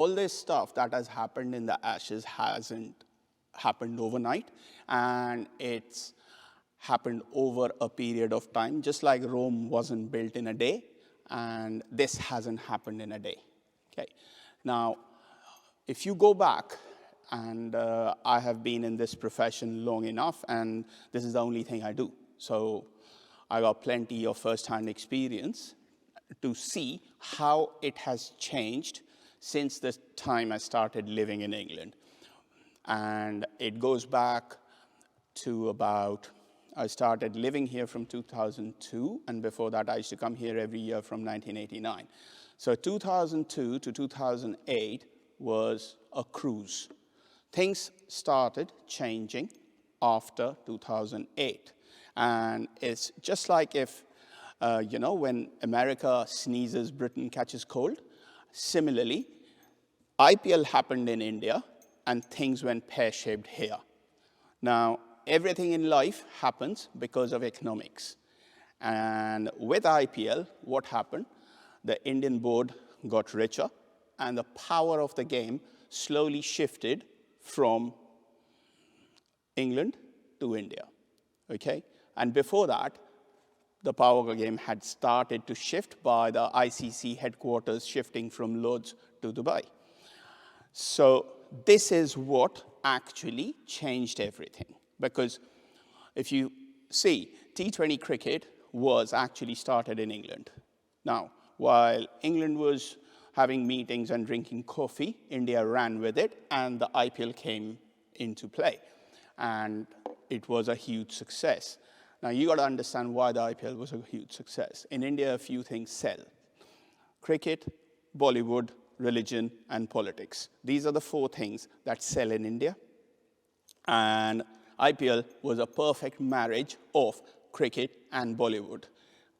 all this stuff that has happened in the Ashes hasn't happened overnight, and it's happened over a period of time, just like Rome wasn't built in a day, and this hasn't happened in a day. Okay. Now, if you go back, and I have been in this profession long enough, and this is the only thing I do. So I got plenty of first-hand experience to see how it has changed since the time I started living in England. And it goes back to about, I started living here from 2002, and before that I used to come here every year from 1989. So 2002 to 2008 was a cruise. Things started changing after 2008. And it's just like if, when America sneezes, Britain catches cold. Similarly, IPL happened in India, and things went pear-shaped here. Now, everything in life happens because of economics. And with IPL, what happened? The Indian board got richer, and the power of the game slowly shifted from England to India, okay? And before that, the power of the game had started to shift by the ICC headquarters shifting from Lords to Dubai. So this is what actually changed everything. Because if you see, T20 cricket was actually started in England. Now, while England was having meetings and drinking coffee, India ran with it, and the IPL came into play. And it was a huge success. Now, you got to understand why the IPL was a huge success. In India, a few things sell: cricket, Bollywood, religion, and politics. These are the four things that sell in India. And IPL was a perfect marriage of cricket and Bollywood.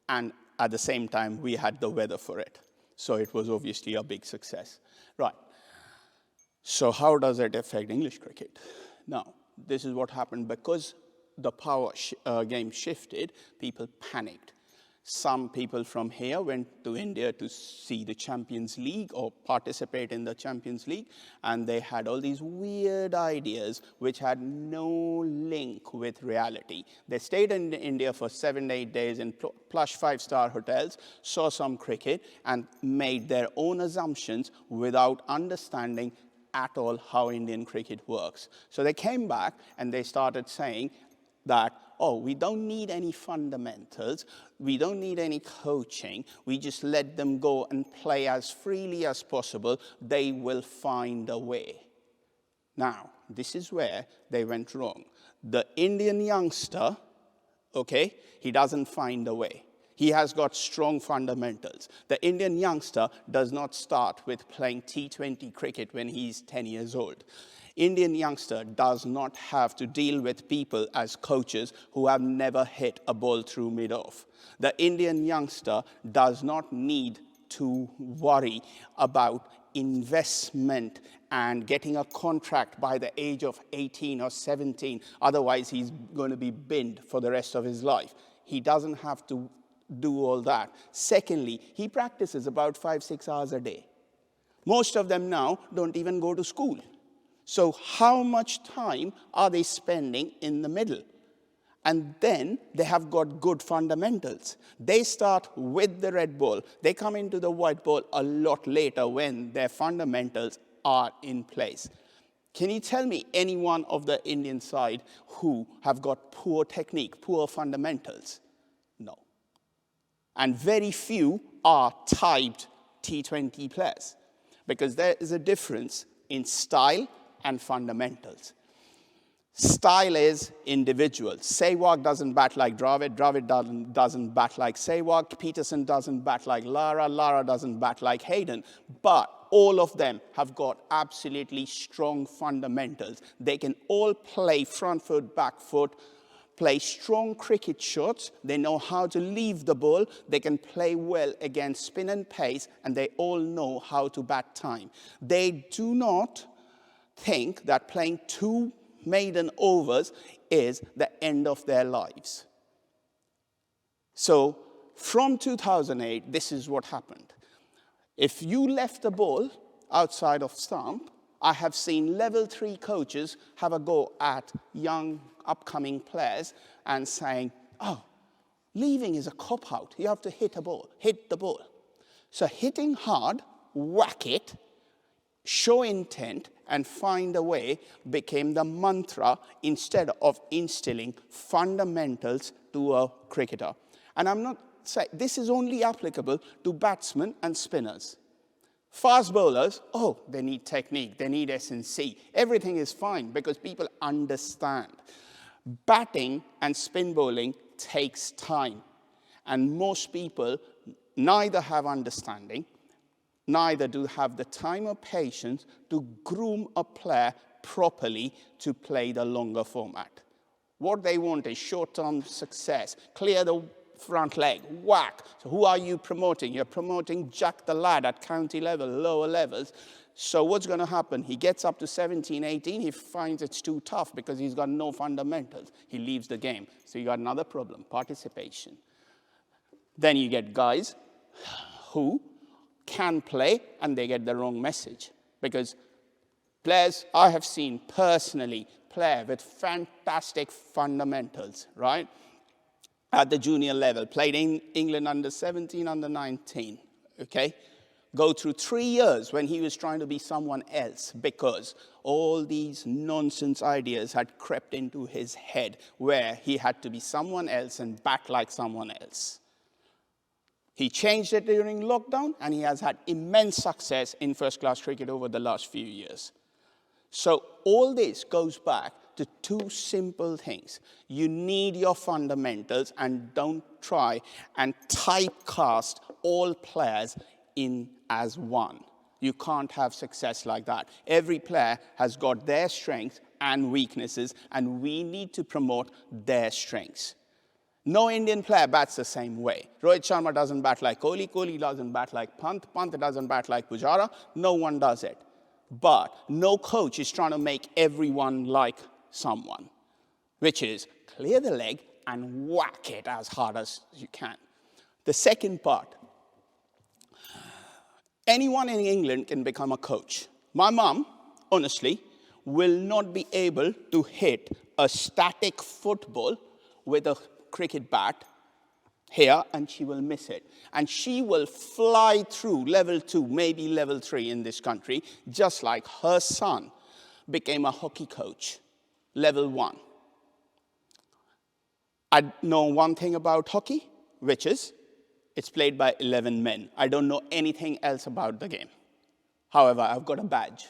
And at the same time, we had the weather for it. So it was obviously a big success. Right. So how does it affect English cricket? Now, this is what happened. Because the power game shifted, people panicked. Some people from here went to India to see the Champions League or participate in the Champions League, and they had all these weird ideas which had no link with reality. They stayed in India for 7 to 8 days in plush 5-star hotels, saw some cricket, and made their own assumptions without understanding at all how Indian cricket works. So they came back and they started saying that, oh, we don't need any fundamentals, we don't need any coaching, we just let them go and play as freely as possible, they will find a way. Now, this is where they went wrong. The Indian youngster, okay, he doesn't find a way. He has got strong fundamentals. The Indian youngster does not start with playing T20 cricket when he's 10 years old. Indian youngster does not have to deal with people as coaches who have never hit a ball through mid-off. The Indian youngster does not need to worry about investment and getting a contract by the age of 18 or 17. Otherwise, he's going to be binned for the rest of his life. He doesn't have to do all that. Secondly, he practices about 5-6 hours a day. Most of them now don't even go to school. So how much time are they spending in the middle? And then they have got good fundamentals. They start with the red ball. They come into the white ball a lot later when their fundamentals are in place. Can you tell me anyone of the Indian side who have got poor technique, poor fundamentals? No. And very few are typed T20 players, because there is a difference in style and fundamentals. Style is individual. Sehwag doesn't bat like Dravid. Dravid doesn't bat like Sehwag. Peterson doesn't bat like Lara. Lara doesn't bat like Hayden. But all of them have got absolutely strong fundamentals. They can all play front foot, back foot, play strong cricket shots. They know how to leave the ball. They can play well against spin and pace, and they all know how to bat time. They do not think that playing 2 maiden overs is the end of their lives. So from 2008, this is what happened. If you left the ball outside of stump, I have seen level 3 coaches have a go at young, upcoming players and saying, oh, leaving is a cop-out. You have to hit the ball. So hitting hard, whack it, show intent, and find a way became the mantra instead of instilling fundamentals to a cricketer. And I'm not saying, this is only applicable to batsmen and spinners. Fast bowlers, oh, they need technique, they need S&C. Everything is fine because people understand. Batting and spin bowling takes time. And most people neither have understanding, neither do have the time or patience to groom a player properly to play the longer format. What they want is short-term success, clear the front leg, whack. So who are you promoting? You're promoting Jack the Lad at county level, lower levels. So what's going to happen? He gets up to 17, 18, he finds it's too tough because he's got no fundamentals. He leaves the game. So you got another problem, participation. Then you get guys who can play and they get the wrong message. Because players I have seen personally play with fantastic fundamentals, right? At the junior level, played in England under 17, under 19, okay? Go through 3 years when he was trying to be someone else because all these nonsense ideas had crept into his head where he had to be someone else and bat like someone else. He changed it during lockdown and he has had immense success in first-class cricket over the last few years. So all this goes back to 2 simple things. You need your fundamentals and don't try and typecast all players in as one. You can't have success like that. Every player has got their strengths and weaknesses, and we need to promote their strengths. No Indian player bats the same way. Rohit Sharma doesn't bat like Kohli. Kohli doesn't bat like Pant. Pant doesn't bat like Pujara. No one does it. But no coach is trying to make everyone like someone, which is clear the leg and whack it as hard as you can. The second part, anyone in England can become a coach. My mum, honestly, will not be able to hit a static football with a cricket bat here, and she will miss it. And she will fly through level 2, maybe level 3 in this country, just like her son became a hockey coach, level 1. I know one thing about hockey, which is it's played by 11 men. I don't know anything else about the game. However, I've got a badge.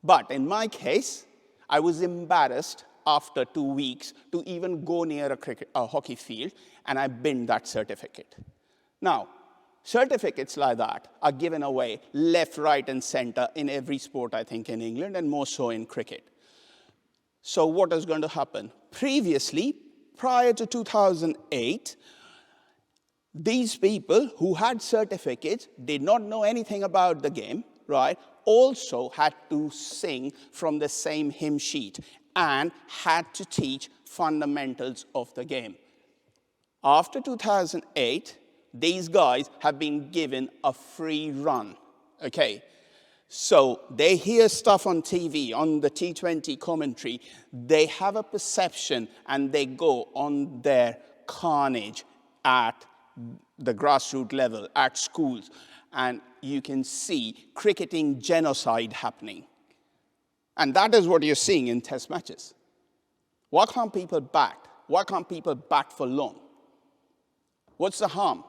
But in my case, I was embarrassed after 2 weeks to even go near a hockey field, and I binned that certificate. Now, certificates like that are given away left, right, and center in every sport, I think, in England, and more so in cricket. So what is going to happen? Previously, prior to 2008, these people who had certificates did not know anything about the game, right? Also had to sing from the same hymn sheet and had to teach fundamentals of the game. After 2008, these guys have been given a free run, okay? So they hear stuff on TV, on the T20 commentary. They have a perception and they go on their carnage at the grassroots level, at schools. And you can see cricketing genocide happening. And that is what you're seeing in test matches. Why can't people bat? Why can't people bat for long? What's the harm?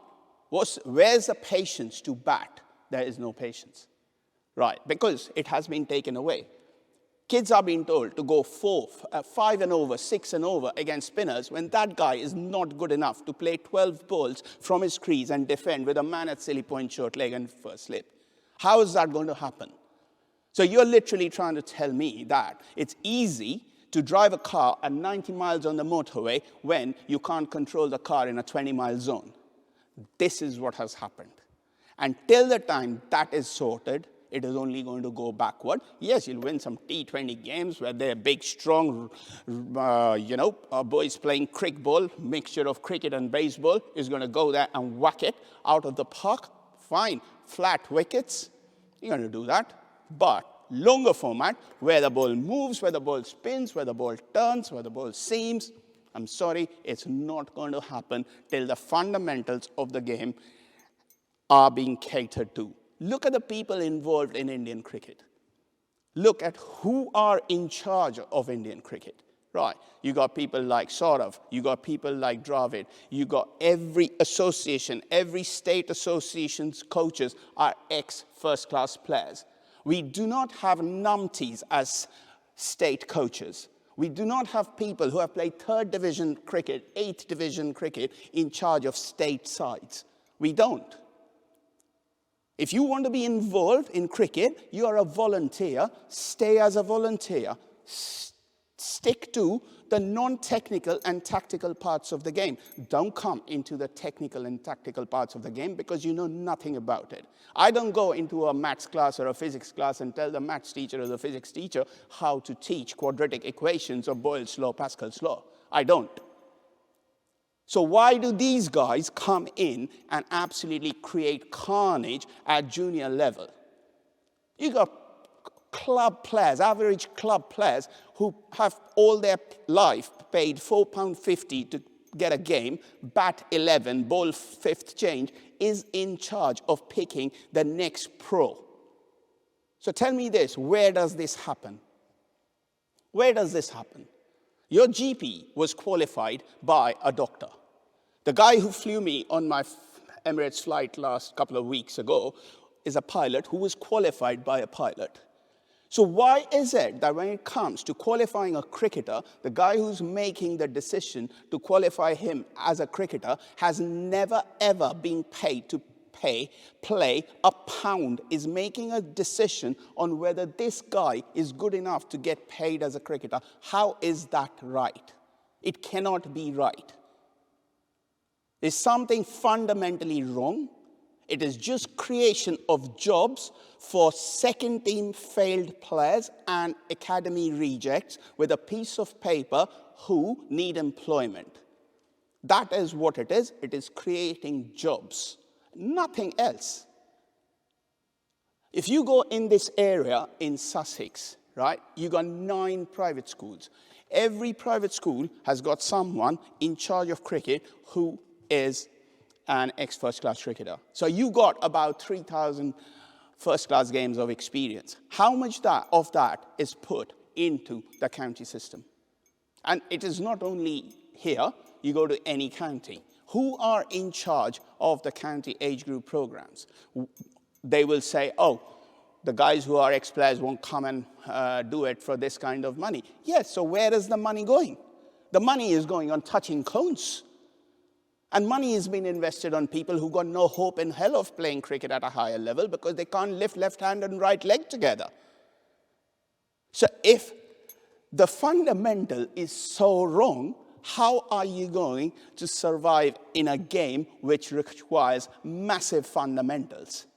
Where's the patience to bat? There is no patience. Right, because it has been taken away. Kids are being told to go 5 and over, 6 and over against spinners when that guy is not good enough to play 12 balls from his crease and defend with a man at silly point short leg and first slip. How is that going to happen? So you're literally trying to tell me that it's easy to drive a car at 90 miles on the motorway when you can't control the car in a 20-mile zone. This is what has happened. And till the time that is sorted, it is only going to go backward. Yes, you'll win some T20 games where they're big, strong, boys playing crick ball, mixture of cricket and baseball, is going to go there and whack it out of the park. Fine. Flat wickets, you're going to do that. but longer format, where the ball moves, where the ball spins, where the ball turns, where the ball seams. I'm sorry, it's not going to happen till the fundamentals of the game are being catered to. Look at the people involved in Indian cricket. Look at who are in charge of Indian cricket. Right, you got people like Saurav, you got people like Dravid, you got every association, every state association's coaches are ex-first-class players. We do not have numpties as state coaches. We do not have people who have played 3rd division cricket, 8th division cricket in charge of state sides. We don't. If you want to be involved in cricket, you are a volunteer, stay as a volunteer. Stick to the non-technical and tactical parts of the game. Don't come into the technical and tactical parts of the game because you know nothing about it. I don't go into a maths class or a physics class and tell the maths teacher or the physics teacher how to teach quadratic equations or Boyle's law, Pascal's law. I don't. So why do these guys come in and absolutely create carnage at junior level? You got club players, average club players, who have all their life paid £4.50 to get a game, bat 11, bowl 5th change, is in charge of picking the next pro. So tell me this, where does this happen? Where does this happen? Your GP was qualified by a doctor. The guy who flew me on my Emirates flight last couple of weeks ago is a pilot who was qualified by a pilot. So why is it that when it comes to qualifying a cricketer, the guy who's making the decision to qualify him as a cricketer has never ever been paid to play a pound, is making a decision on whether this guy is good enough to get paid as a cricketer? How is that right? It cannot be right. There's something fundamentally wrong. It is just creation of jobs for second-team failed players and academy rejects with a piece of paper who need employment. That is what it is. It is creating jobs, nothing else. If you go in this area in Sussex, right, you got 9 private schools. Every private school has got someone in charge of cricket who is an ex-first-class cricketer. So you got about 3,000 first-class games of experience. How much of that is put into the county system? And it is not only here, you go to any county. Who are in charge of the county age group programs? They will say, oh, the guys who are ex-players won't come and do it for this kind of money. Yes, so where is the money going? The money is going on touching cones. And money is being invested on people who got no hope in hell of playing cricket at a higher level because they can't lift left hand and right leg together. So if the fundamental is so wrong, how are you going to survive in a game which requires massive fundamentals?